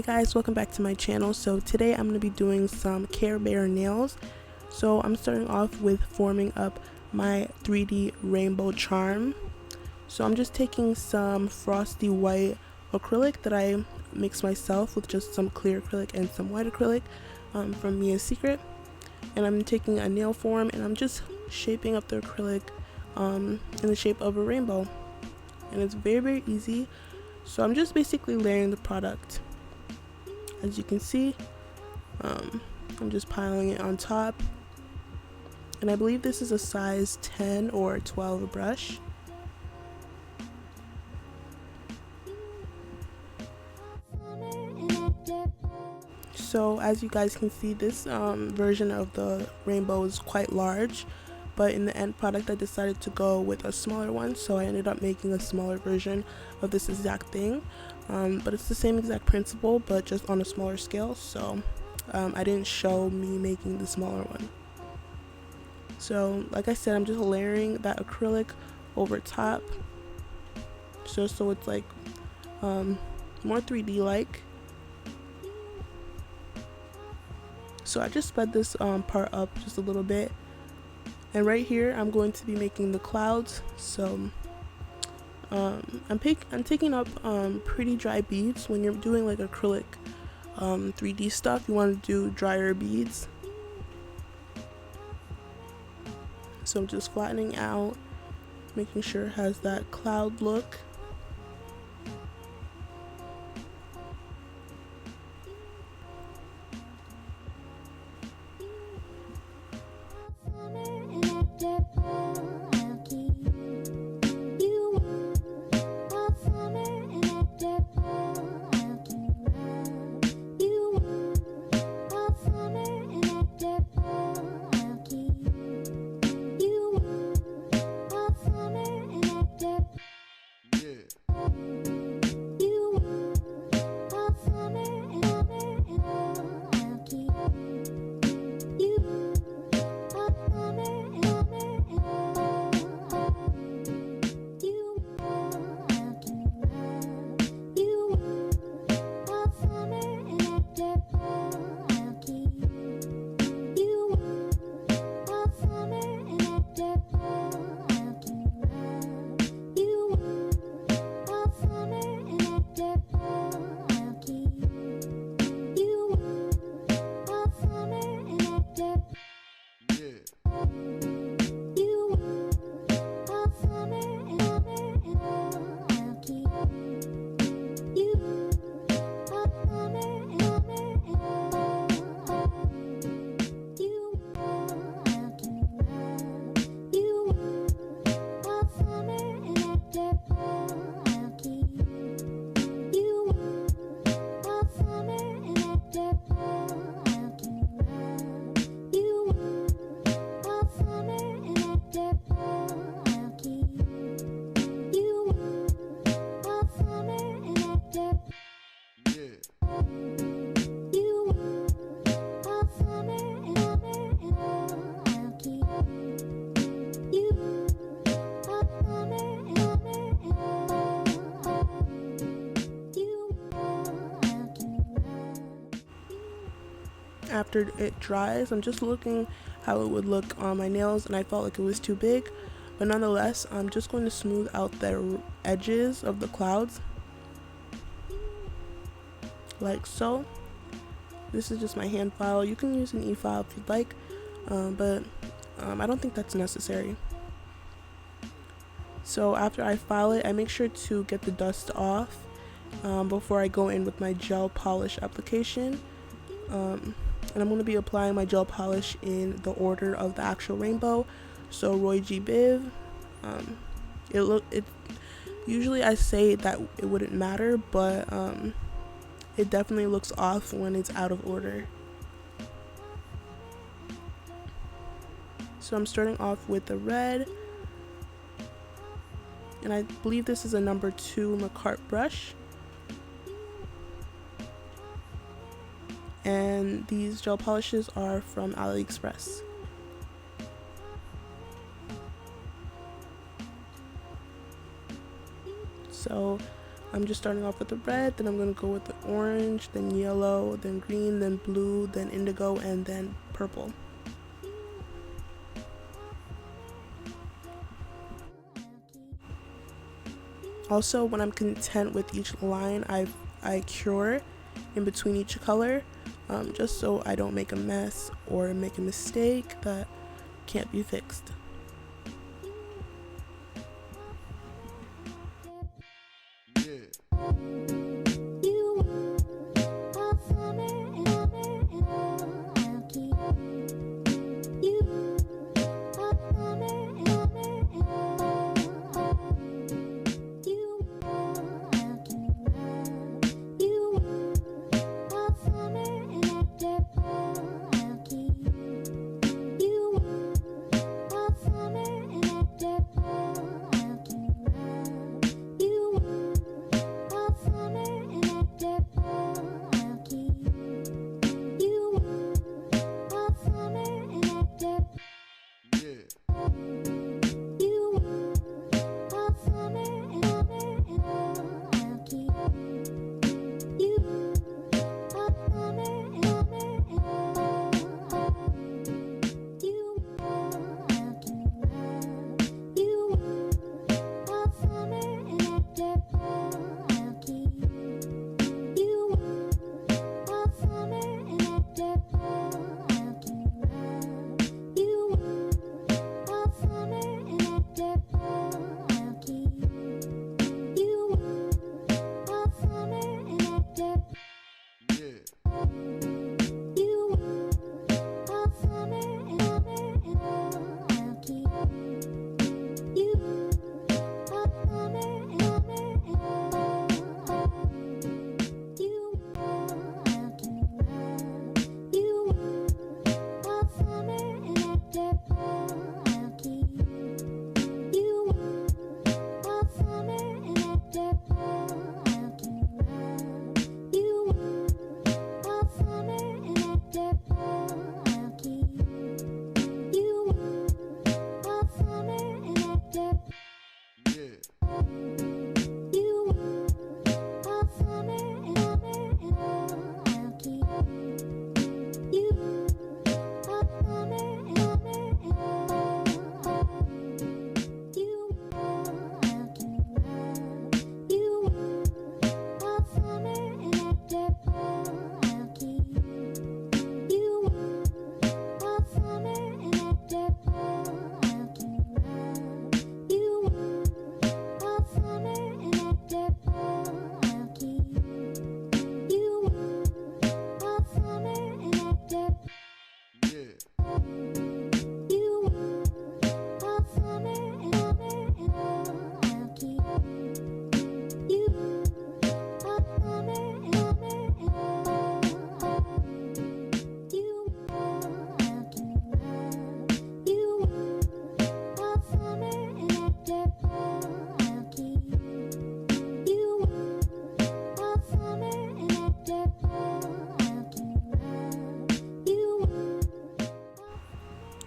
guys, welcome back to my channel. So today I'm going to be doing some Care Bear nails. So I'm starting off with forming up my 3D rainbow charm. So I'm just taking some frosty white acrylic that I mixed myself with just some clear acrylic and some white acrylic from Mia's Secret. And I'm taking a nail form and I'm just shaping up the acrylic in the shape of a rainbow. And it's very easy. So I'm just basically layering the product. As you can see, I'm just piling it on top. And I believe this is a size 10 or 12 brush. So as you guys can see, this version of the rainbow is quite large, but in the end product I decided to go with a smaller one, so I ended up making a smaller version of this exact thing. But it's the same exact principle, but just on a smaller scale, so I didn't show me making the smaller one. So like I said, I'm just layering that acrylic over top, just so it's like more 3D like. So I just sped this part up just a little bit, and right here I'm going to be making the clouds. So I'm taking up pretty dry beads. When you're doing like acrylic 3D stuff, you want to do drier beads. So I'm just flattening out, making sure it has that cloud look. After it dries, I'm just looking how it would look on my nails, and I felt like it was too big, but nonetheless I'm just going to smooth out the edges of the clouds like so. This is just my hand file. You can use an e-file if you'd like, but I don't think that's necessary. So after I file it, I make sure to get the dust off before I go in with my gel polish application. And I'm going to be applying my gel polish in the order of the actual rainbow. So Roy G. Biv. Usually I say that it wouldn't matter, but it definitely looks off when it's out of order. So I'm starting off with the red, and I believe this is a number 2 McCart brush. And these gel polishes are from AliExpress. So I'm just starting off with the red, then I'm going to go with the orange, then yellow, then green, then blue, then indigo, and then purple. Also, when I'm content with each line, I cure in between each color, just so I don't make a mess or make a mistake that can't be fixed.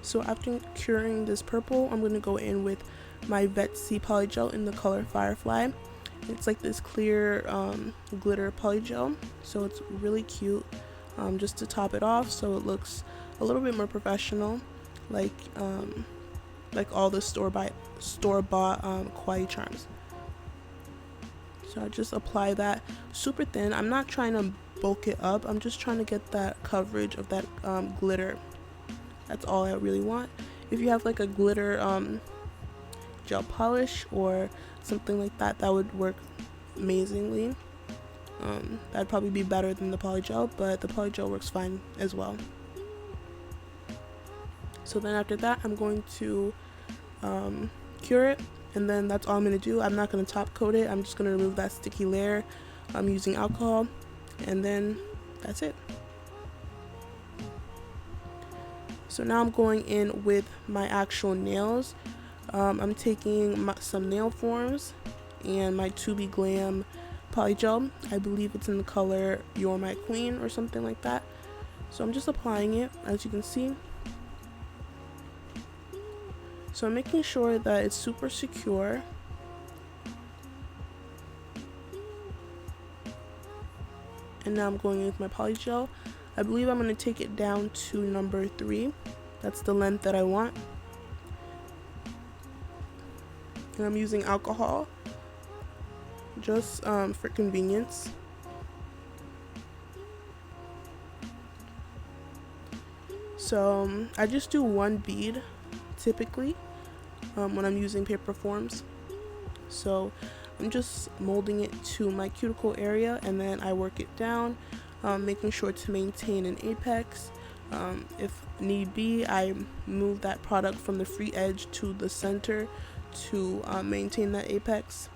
So after curing this purple, I'm going to go in with my Vetsy Polygel in the color Firefly. It's like this clear glitter polygel, so it's really cute, just to top it off so it looks a little bit more professional, like all the store-bought kawaii charms. So I just apply that super thin. I'm not trying to bulk it up, I'm just trying to get that coverage of that glitter. That's all I really want. If you have like a glitter gel polish or something like that, that would work amazingly. That'd probably be better than the polygel, but the polygel works fine as well. So then after that, I'm going to cure it, and then that's all I'm going to do. I'm not going to top coat it. I'm just going to remove that sticky layer using alcohol, and then that's it. So now I'm going in with my actual nails. I'm taking some nail forms and my Tobeglam polygel. I believe it's in the color You're My Queen or something like that. So I'm just applying it, as you can see. So I'm making sure that it's super secure. And now I'm going in with my Polygel. I believe I'm going to take it down to number 3. That's the length that I want. And I'm using alcohol just for convenience. So I just do one bead typically when I'm using paper forms. So I'm just molding it to my cuticle area, and then I work it down, making sure to maintain an apex. If need be, I move that product from the free edge to the center to maintain that apex.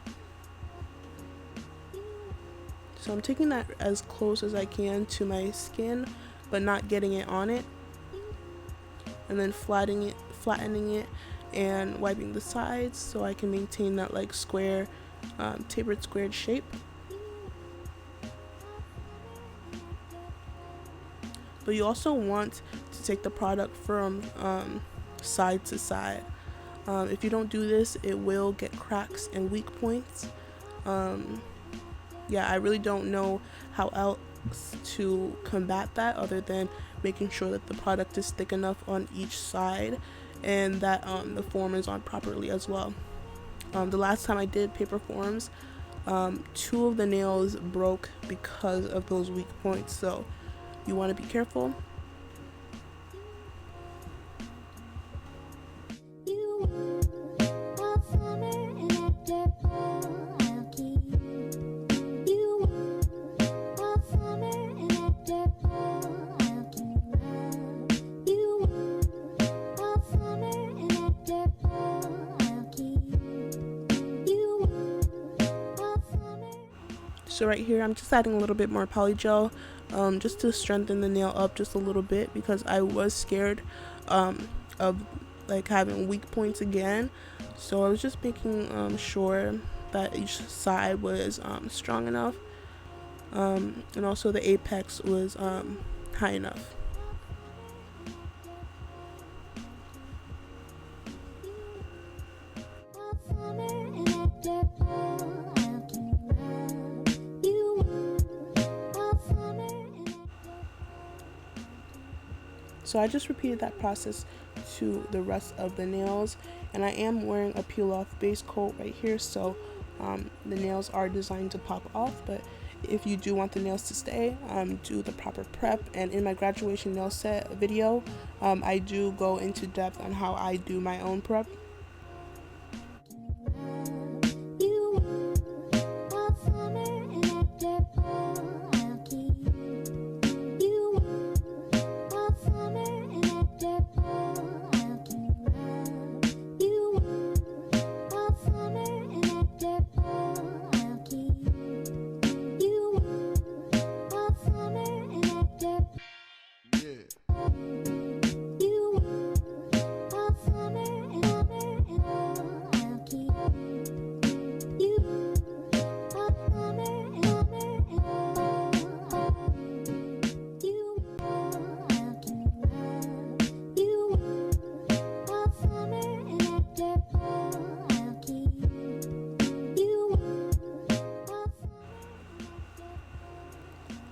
So I'm taking that as close as I can to my skin, but not getting it on it, and then flattening it and wiping the sides so I can maintain that like square, tapered squared shape. But you also want to take the product from side to side. If you don't do this, it will get cracks and weak points. Yeah, I really don't know how else to combat that other than making sure that the product is thick enough on each side and that the form is on properly as well. The last time I did paper forms, 2 of the nails broke because of those weak points, so you want to be careful. So right here I'm just adding a little bit more Polygel just to strengthen the nail up just a little bit, because I was scared of like having weak points again. So I was just making sure that each side was strong enough, and also the apex was high enough. So I just repeated that process to the rest of the nails, and I am wearing a peel off base coat right here, so the nails are designed to pop off. But if you do want the nails to stay, do the proper prep. And in my graduation nail set video, I do go into depth on how I do my own prep.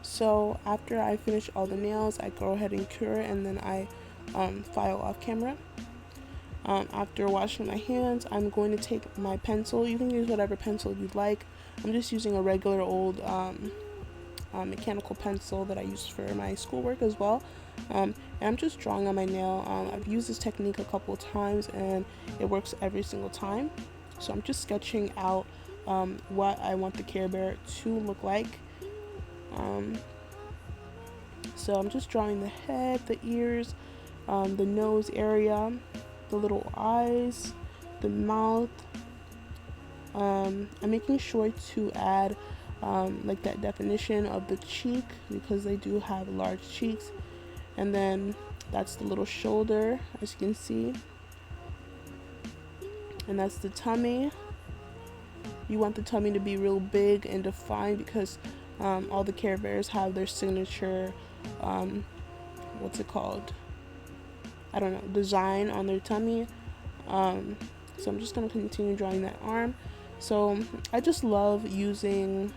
So after I finish all the nails, I go ahead and cure, and then I file off camera. After washing my hands, I'm going to take my pencil. You can use whatever pencil you'd like. I'm just using a regular old mechanical pencil that I use for my schoolwork as well. And I'm just drawing on my nail. I've used this technique a couple of times and it works every single time. So I'm just sketching out what I want the Care Bear to look like. So I'm just drawing the head, the ears, the nose area, the little eyes, the mouth. I'm making sure to add like that definition of the cheek, because they do have large cheeks. And then that's the little shoulder, as you can see. And that's the tummy. You want the tummy to be real big and defined, because all the Care Bears have their signature, what's it called? I don't know, design on their tummy. So I'm just going to continue drawing that arm. So I just love using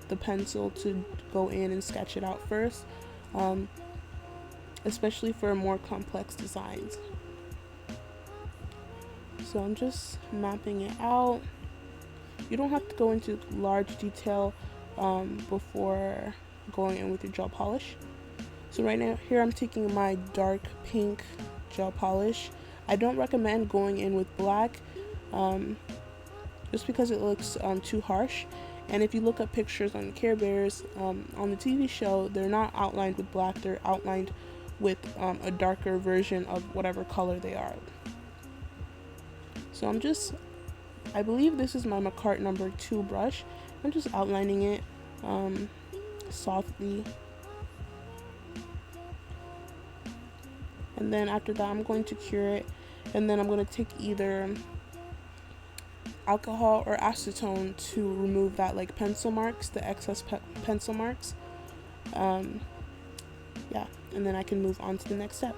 the pencil to go in and sketch it out first, especially for more complex designs. So I'm just mapping it out. You don't have to go into large detail before going in with your gel polish. So right now here I'm taking my dark pink gel polish. I don't recommend going in with black just because it looks too harsh. And if you look up pictures on Care Bears on the TV show, they're not outlined with black, they're outlined with a darker version of whatever color they are. So I believe this is my McCart number 2 brush. I'm just outlining it softly. And then after that, I'm going to cure it. And then I'm going to take either alcohol or acetone to remove that like pencil marks, the excess pencil marks. Yeah, and then I can move on to the next step.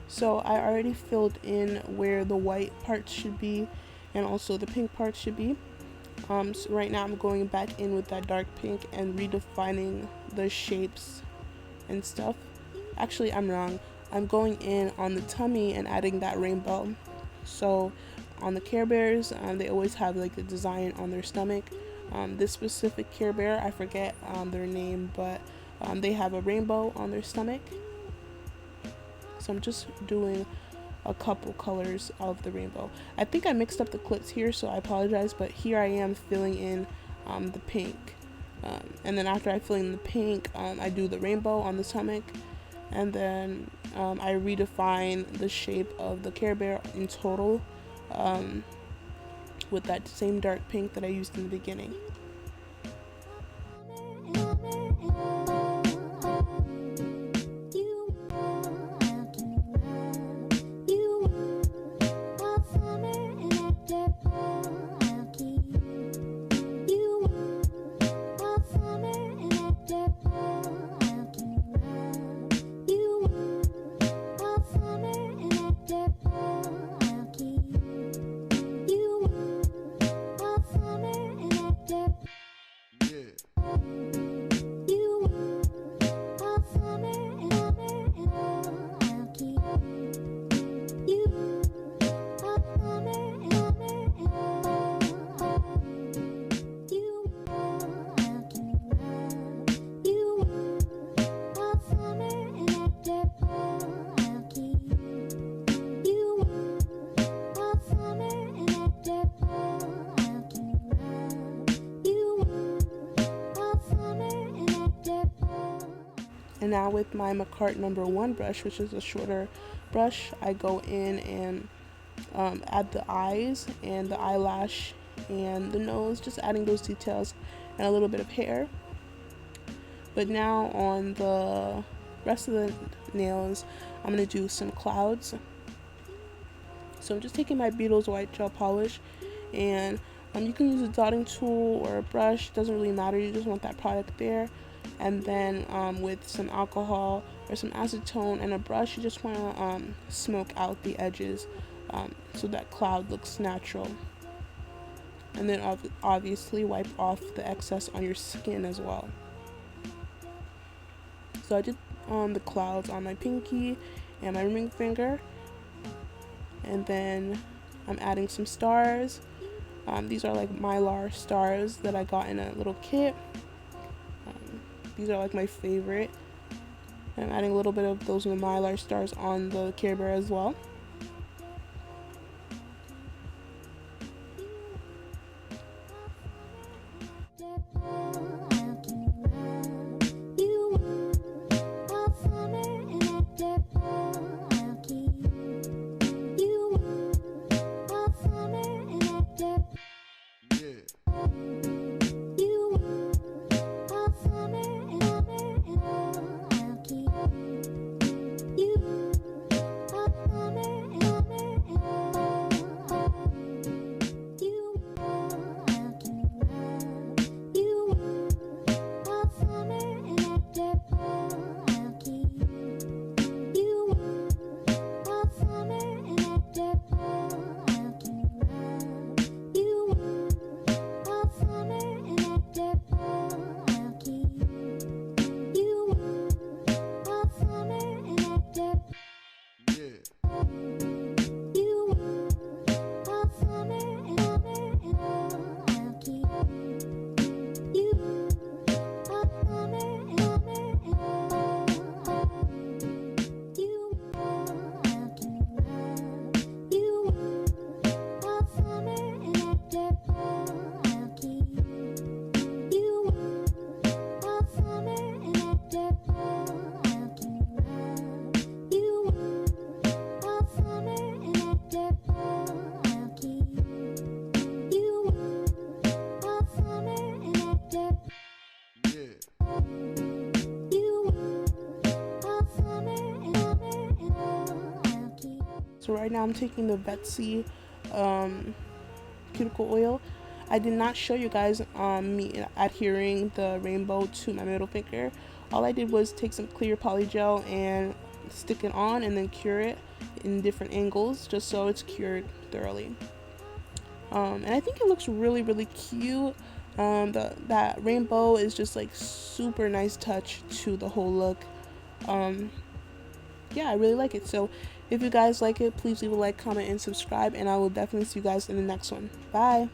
So I already filled in where the white parts should be and also the pink parts should be. So right now I'm going back in with that dark pink and redefining the shapes and stuff. Actually, I'm wrong. I'm going in on the tummy and adding that rainbow. So on the Care Bears, they always have like the design on their stomach. This specific Care Bear, I forget their name, but they have a rainbow on their stomach. So I'm just doing a couple colors of the rainbow. I think I mixed up the clips here, so I apologize, but here I am filling in the pink. And then after I fill in the pink, I do the rainbow on the stomach, and then I redefine the shape of the Care Bear in total with that same dark pink that I used in the beginning. And now with my McCart number 1 brush, which is a shorter brush, I go in and add the eyes and the eyelash and the nose, just adding those details and a little bit of hair. But now on the rest of the nails, I'm going to do some clouds. So I'm just taking my Beetles white gel polish, and you can use a dotting tool or a brush, doesn't really matter, you just want that product there. And then with some alcohol or some acetone and a brush, you just want to smoke out the edges so that cloud looks natural. And then obviously wipe off the excess on your skin as well. So I did the clouds on my pinky and my ring finger, and then I'm adding some stars. These are like mylar stars that I got in a little kit. These are like my favorite. I'm adding a little bit of those mylar stars on the Care Bear as well. So right now I'm taking the Betsy Cuticle Oil. I did not show you guys me adhering the rainbow to my middle finger. All I did was take some clear polygel and stick it on and then cure it in different angles just so it's cured thoroughly. And I think it looks really, really cute. That rainbow is just like super nice touch to the whole look. Yeah, I really like it. So if you guys like it, please leave a like, comment, and subscribe, and I will definitely see you guys in the next one. Bye.